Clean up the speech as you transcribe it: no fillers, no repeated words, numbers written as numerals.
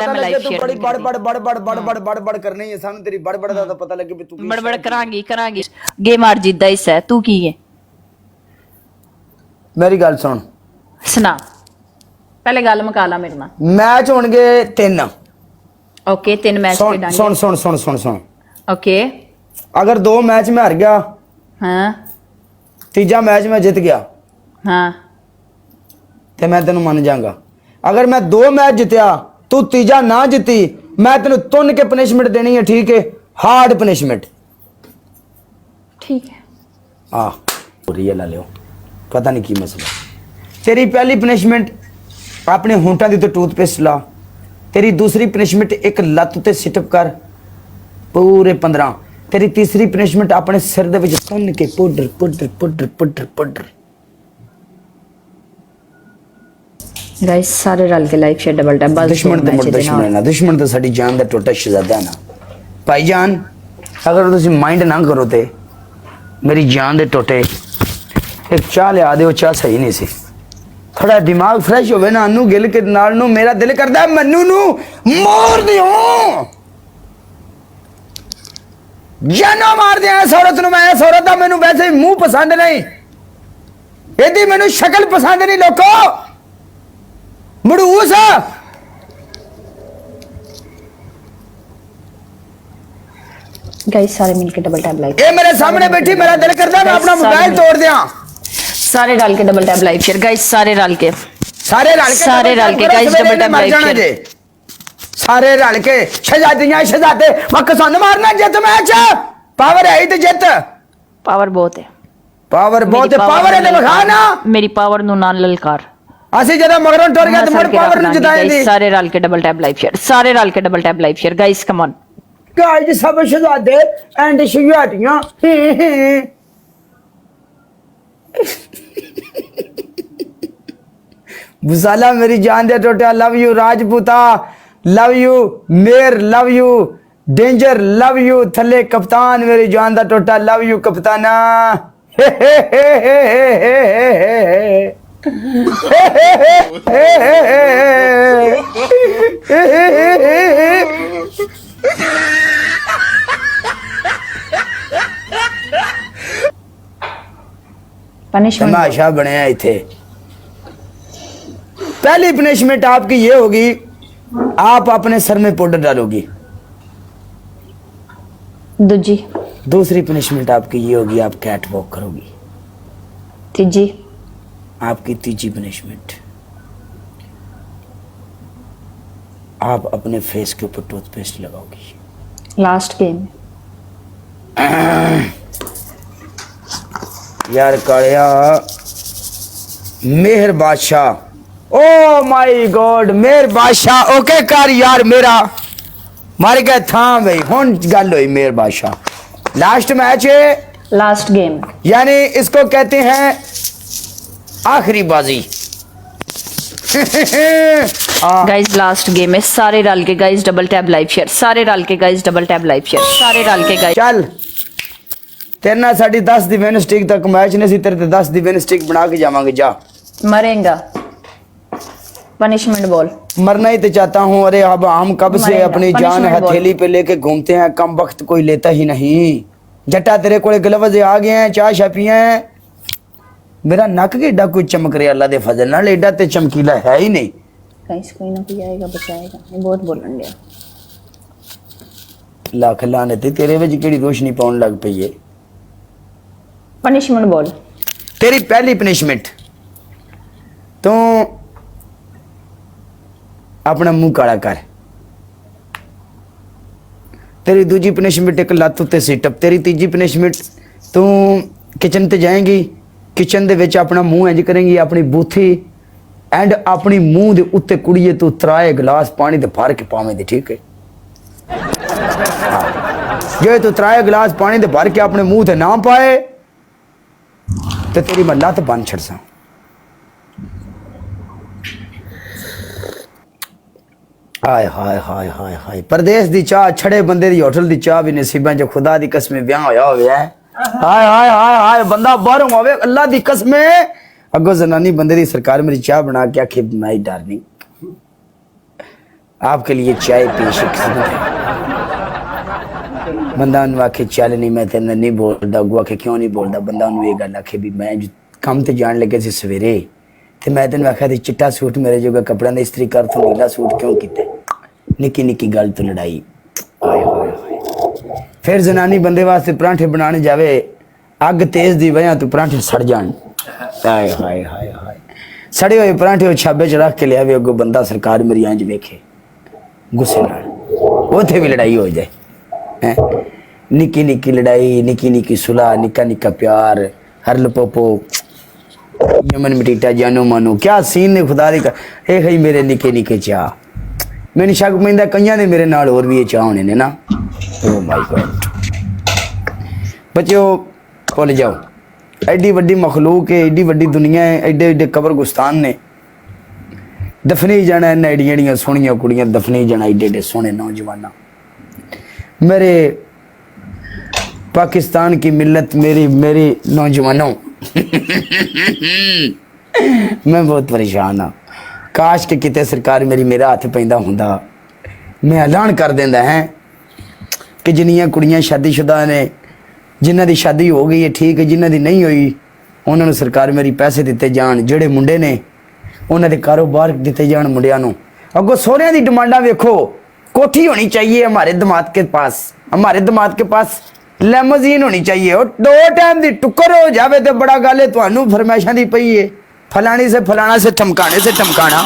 पता लगे तू बड़ी बड़ बड़ करनी है सानू तेरी बड़ दा पता लगे भी तू बड़ करांगी गेम हार जीत दा हिस्सा है तू की है मेरी गल सुन सुना पहले गल मुका ला मेरे नाल मैच होणगे 3 ओके 3 मैच खेडांगे सुन ओके अगर 2 मैच में हार गया हां तीजा मैच में जीत गया हां ते मैं तेन मान जाऊंगा अगर मैं 2 मैच जितया तू तीजा ना जीती मैं तेन तुन के पनिशमेंट देनी है ठीक है हार्ड पनिशमेंट ठीक है हाँ पूरी ला लियो पता नहीं की मसला तेरी पहली पनिशमेंट अपने होंठा दी तो टूथपेस्ट ला तेरी दूसरी पनिशमेंट एक लत्त ते सिटअप कर पूरे 15 तेरी तीसरी पनिशमेंट अपने सिर दे विच तन के पाउडर गाइस सारे रल के लाइक शेयर डबल टैप बस दुश्मन तो साडी जान दा टोटा शहजादा ना भाईजान अगर तुसी माइंड ना करो ते मेरी जान दे टोटे एक चाह लिया दे चाह सही नहीं सी थोड़ा दिमाग फ्रेश होवे ना अनु गिल के नाल नु मेरा दिल करदा है मन्नू नु मार दियो जाना मार दिया औरत नु मैं इस औरत दा मैनू वैसे मुंह पसंद नहीं एदी मैनू शक्ल पसंद नहीं लोको मड़ूस गाइस सारे मिलके डबल टैप लाइक ए मेरे सामने बैठी मेरा दिल करदा मैं अपना मोबाइल तोड़ दिया सारे रल के double tap like share guys सारे रल के guys double tap like share सारे रल के शहजादियां शहजादे वक्त सन मारना जित मैच पावर है ते जित पावर बहुत है पावर है ते विखा ना मेरी पावर नु ना ललकार ਅਸੀਂ ਜਦੋਂ ਮਗਰੋਂ ਟੁਰ ਗਿਆ ਤੇ ਮੁੜ ਪਾਵਰ ਨੂੰ ਜਿਤਾਏ ਦੀ ਸਾਰੇ ਰਲ ਕੇ double tap live share guys come on guys सब शहजादे एंड शहजादियां बुसाला मेरी जान दे टोटा लव यू राजपूता लव यू मेर love you danger love you थले कप्तान मेरी जान दा टोटा लव यू कप्ताना तमाशा बनया इथे पहली पनिशमेंट आपकी ये होगी आप अपने सर में पाउडर डालोगी दूजी दूसरी पनिशमेंट आपकी ये होगी आप कैट वॉक करोगी तीजी आपकी तीजी पनिशमेंट आप अपने फेस के ऊपर टूथपेस्ट लगाओगी लास्ट गेम यार कालिया मेहर बादशाह ओ माय गॉड मेहर बादशाह ओके कर यार मेरा मर गया था भाई हुन गल हुई मेहर बादशाह लास्ट मैच है लास्ट गेम यानी इसको कहते हैं आखिरी बाजी गाइस लास्ट गेम है सारे रल के guys double tap live share सारे रल के guys double tap live share सारे रल के गाइस चल तेरे ना साडी 10 दी विन स्टिक तक मैच ने सी तेरे ते 10 दी विन स्टिक बना के जावांगे जा मरेगा पनिशमेंट बॉल मरना ही तो चाहता हूँ अरे अब हम कब से अपनी जान हथेली पे लेके घूमते हैं कम वक्त कोई लेता ही नहीं जट्टा तेरे कोले ग्लव्स आ गए हैं चाय छा पिए हैं मेरा नक के एडा कोई चमक रहा अल्लाह दे फजल नाल एडा ते चमकीला है ही नहीं गाइस कोई ना कोई आएगा बचाएगा मैं बहुत बोलन दिया लाख लाने ते तेरे विच केड़ी रोशनी पाउन लग पई है पनिशमेंट बॉल तेरी पहली पनिशमेंट तो अपना मुंह काला कर तेरी दूजी पनिशमेंट एक लत्त उत्ते सिटअप तेरी तीजी पनिशमेंट तू किचन ते जाएंगी किचन दे विच अपना मुंह इंज करेंगी अपनी बूथी एंड अपनी मुंह दे उत्ते कुड़िए तू 3 गिलास पानी दे भर के पावें दे ठीक है जे तू 3 गिलास पानी दे भर के अपने मुंह ते ना पाए ते तेरी मैं लत्त बन छड़सा हाय हाय हाय हाय हाय परदेश दी चाह छड़े बंदे दी होटल दी चाह भी नसीबां च खुदा दी कसम ब्याह होया होवे है हाय हाय हाय हाय बंदा बाहरों आवे अल्लाह दी कसम अगो जनानी बंदे दी सरकार मेरी चाह बना के आखे माय डार्लिंग आपके लिए चाय पेश खिदमत है। बंदा उन्होंने आखे चल नहीं मैं तेरे नहीं बोलता, अगू आखे क्यों नहीं बोलता, बंदा उन्होंने ये गल आखे भी मैं काम ते जान लगे सी सवेरे ते मैं तेन आख्या ती चिट्टा सूट मेरे जोगा कपड़ा ने इस्त्री कर, तू नीला सूट क्यों किता? निक्की निक्की गल तो लड़ाई। आए हाय हाय। फिर जनानी बंदे वास्ते परांठे बनाने जावे, अग तेज दी वजह तो परांठे सड़ जान। हाय हाय हाय हाय। सड़े हुए परांठे छाबे च रख के लिया अगो बंदा सरकार मेरी इंज वेखे गुस्से नाल, उथे भी लड़ाई हो जाए हैं। निक्की निक्की लड़ाई, निक्की निक्की सुलह, निक्का निक्का प्यार, हर लपोपो यमन मटीटा जानो मानो क्या सीन ने खुदा दी। ए खई मेरे निक्के निक्के चाह, मैंने शक पैंदा कईयां दे मेरे नाल होर भी ये चाह होने ने ना। ओ माय गॉड बच्चों भुल जाओ, एडी वड्डी मखलूक है, एडी वड्डी दुनिया है, एडे एडे कबर गुस्तान ने, दफनी जाना इन्हें एडियां एडियां सोहनियां कुड़ियां, दफनी जाना एडे एडे सोहने नौजवाना। मेरे पाकिस्तान की मिल्लत, मेरी मेरी नौजवानों मैं बहुत परेशान हाँ। काश के किते सरकार मेरी मेरा हाथ पैंदा हुंदा, मैं ऐलान कर देंदा है कि जिन्नियां कुड़ियां शादीशुदा ने, जिन्हां दी शादी हो गई है ठीक है, जिन्हां दी नहीं हुई उन्होंने सरकार मेरी पैसे दिते जान, जेड़े मुंडे ने उन्हां दे कारोबार दिते जान मुंडियां नूं। अगो सोहरियां दी डिमांडां वेखो, कोठी होनी चाहिए हमारे दामाद के पास, हमारे दामाद के पास लैमोजीन होनी चाहिए, और 2 टाइम दी टुक्कर हो जावे तो बड़ा गल है। तुहानू फरमाइशां दी पई है, फलानी से फलाना से ठमकाने से ठमकाना।